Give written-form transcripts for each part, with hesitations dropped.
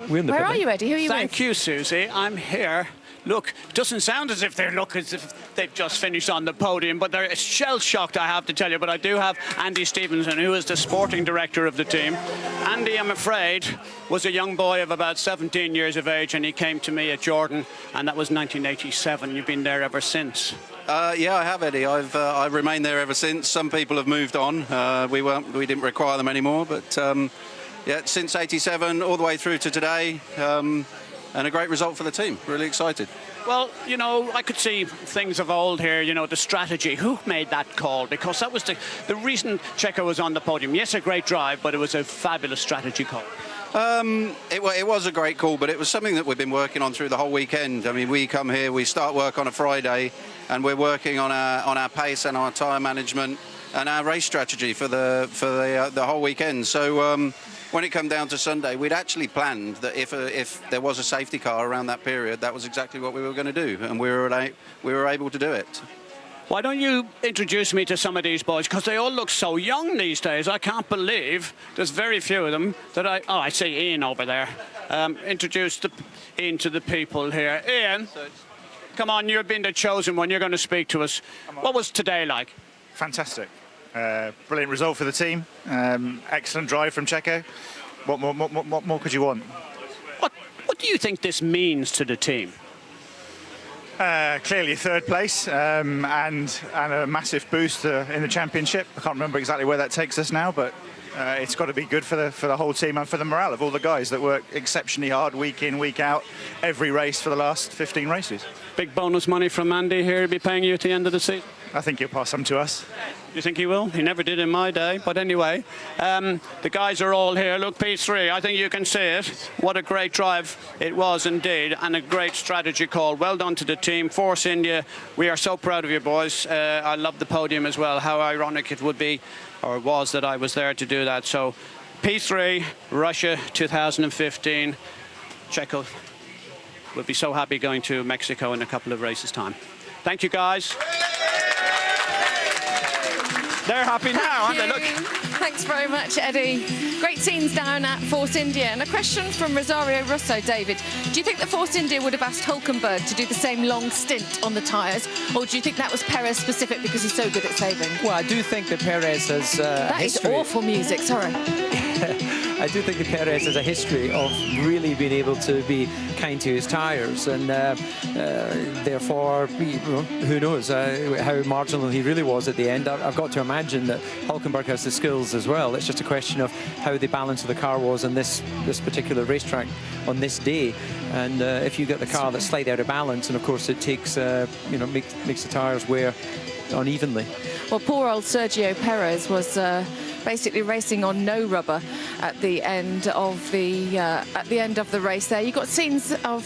We're in the Where pit are lane. you, Eddie? Who are you Thank with? you, Susie. I'm here. Look, it doesn't sound as if they look as if they've just finished on the podium, but they're shell-shocked, I have to tell you. But I do have Andy Stevenson, who is the sporting director of the team. Andy, I'm afraid, was a young boy of about 17 years of age, and he came to me at Jordan, and that was 1987. You've been there ever since. Yeah, I have, Eddie. I've remained there ever since. Some people have moved on. We didn't require them anymore, but yeah, since '87 all the way through to today, and a great result for the team. Really excited. Well, you know, I could see things of old here, you know, the strategy. Who made that call? Because that was the reason Checo was on the podium. Yes, a great drive, but it was a fabulous strategy call. It was a great call, but it was something that we've been working on through the whole weekend. I mean, we come here, we start work on a Friday, and we're working on our pace and our tyre management and our race strategy for the whole weekend. So when it came down to Sunday, we'd actually planned that if there was a safety car around that period, that was exactly what we were going to do, and we were able to do it. Why don't you introduce me to some of these boys? Because they all look so young these days. I can't believe there's very few of them that I see Ian over there. Introduce Ian to the people here. Ian, come on, you've been the chosen one. You're going to speak to us. What was today like? Fantastic. Brilliant result for the team. Excellent drive from Checo. What more could you want? What do you think this means to the team? Clearly third place and a massive boost in the championship. I can't remember exactly where that takes us now, but it's got to be good for the whole team and for the morale of all the guys that work exceptionally hard week in, week out, every race for the last 15 races. Big bonus money from Andy here. He'll be paying you at the end of the season. I think he'll pass some to us. You think he will? He never did in my day. But anyway, the guys are all here. Look, P3, I think you can see it. What a great drive it was indeed, and a great strategy call. Well done to the team. Force India, we are so proud of you boys. I love the podium as well. How ironic it would be, or was, that I was there to do that. So P3, Russia 2015. Checo will be so happy going to Mexico in a couple of races' time. Thank you, guys. They're happy now, aren't they? Look. Thanks very much, Eddie. Great scenes down at Force India. And a question from Rosario Russo, David. Do you think that Force India would have asked Hulkenberg to do the same long stint on the tyres? Or do you think that was Perez specific because he's so good at saving? Well, I do think that Perez has That is awful music, sorry. I do think that Perez has a history of really being able to be kind to his tyres, and therefore, who knows how marginal he really was at the end. I've got to imagine that Hulkenberg has the skills as well. It's just a question of how the balance of the car was on this particular racetrack on this day. And if you get the car that's slightly out of balance, and of course it takes, makes the tyres wear unevenly. Well, poor old Sergio Perez was basically racing on no rubber at the end of the race. There, you got scenes of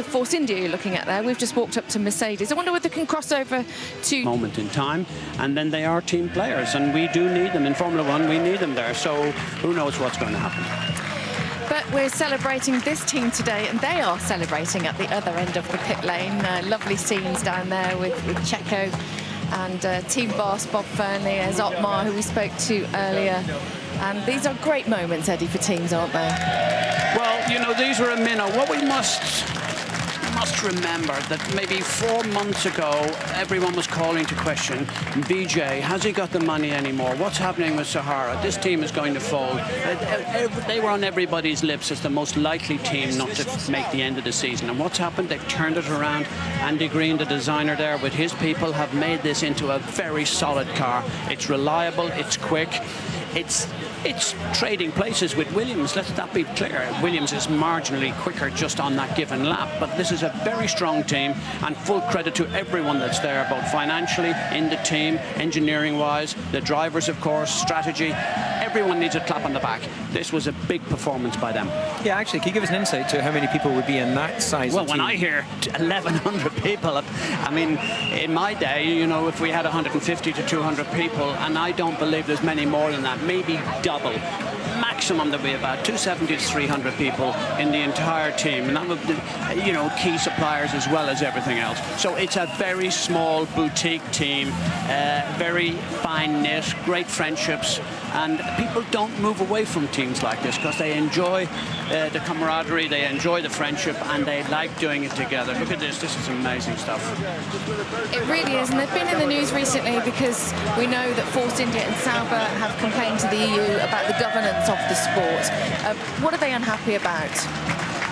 Force India you're looking at there. We've just walked up to Mercedes. I wonder whether they can cross over to moment in time, and then they are team players, and we do need them in Formula One. We need them there. So who knows what's going to happen? But we're celebrating this team today, and they are celebrating at the other end of the pit lane. Lovely scenes down there with Checo and team boss Bob Fernley as Otmar, who we spoke to earlier. And these are great moments, Eddie, for teams, aren't they? Well, you know, these were a minnow. What we must remember that maybe 4 months ago, everyone was calling to question, BJ, has he got the money anymore? What's happening with Sahara? This team is going to fold. They were on everybody's lips as the most likely team not to make the end of the season. And what's happened? They've turned it around. Andy Green, the designer there, with his people, have made this into a very solid car. It's reliable, it's quick. It's trading places with Williams. Let that be clear. Williams is marginally quicker just on that given lap, but this is a very strong team, and full credit to everyone that's there, both financially, in the team, engineering-wise, the drivers, of course, strategy. Everyone needs a clap on the back. This was a big performance by them. Yeah, actually, can you give us an insight to how many people would be in that size Well, of when team? I hear 1,100 people, I mean, in my day, you know, if we had 150 to 200 people, and I don't believe there's many more than that, maybe double. Maximum there'll be about 270 to 300 people in the entire team, and that would be, you know, key suppliers as well as everything else. So it's a very small boutique team, very fine knit, great friendships, And people don't move away from teams like this because they enjoy the camaraderie, they enjoy the friendship, and they like doing it together. Look at this. This is amazing stuff. It really is, and they've been in the news recently because we know that Force India and Sauber have complained to the EU about the governance of the sport. What are they unhappy about?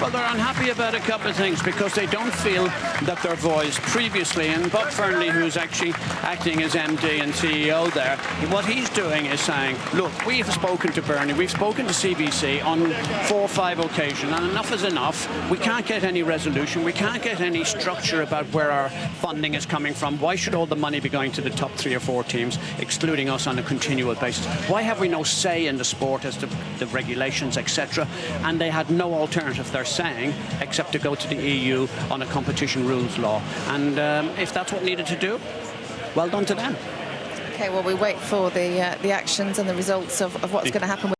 Well, they're unhappy about a couple of things because they don't feel that their voice previously, and Bob Fernley, who's actually acting as MD and CEO there, what he's doing is saying, look, we've spoken to Bernie, we've spoken to CBC on 4 or 5 occasions, and enough is enough. We can't get any resolution. We can't get any structure about where our funding is coming from. Why should all the money be going to the top 3 or 4 teams, excluding us on a continual basis? Why have we no say in the sport as to the regulations, etc.? And they had no alternative, they're saying, except to go to the EU on a competition rules law. And if that's what needed to do, well done to them. Okay, well, we wait for the actions and the results of what's going to happen with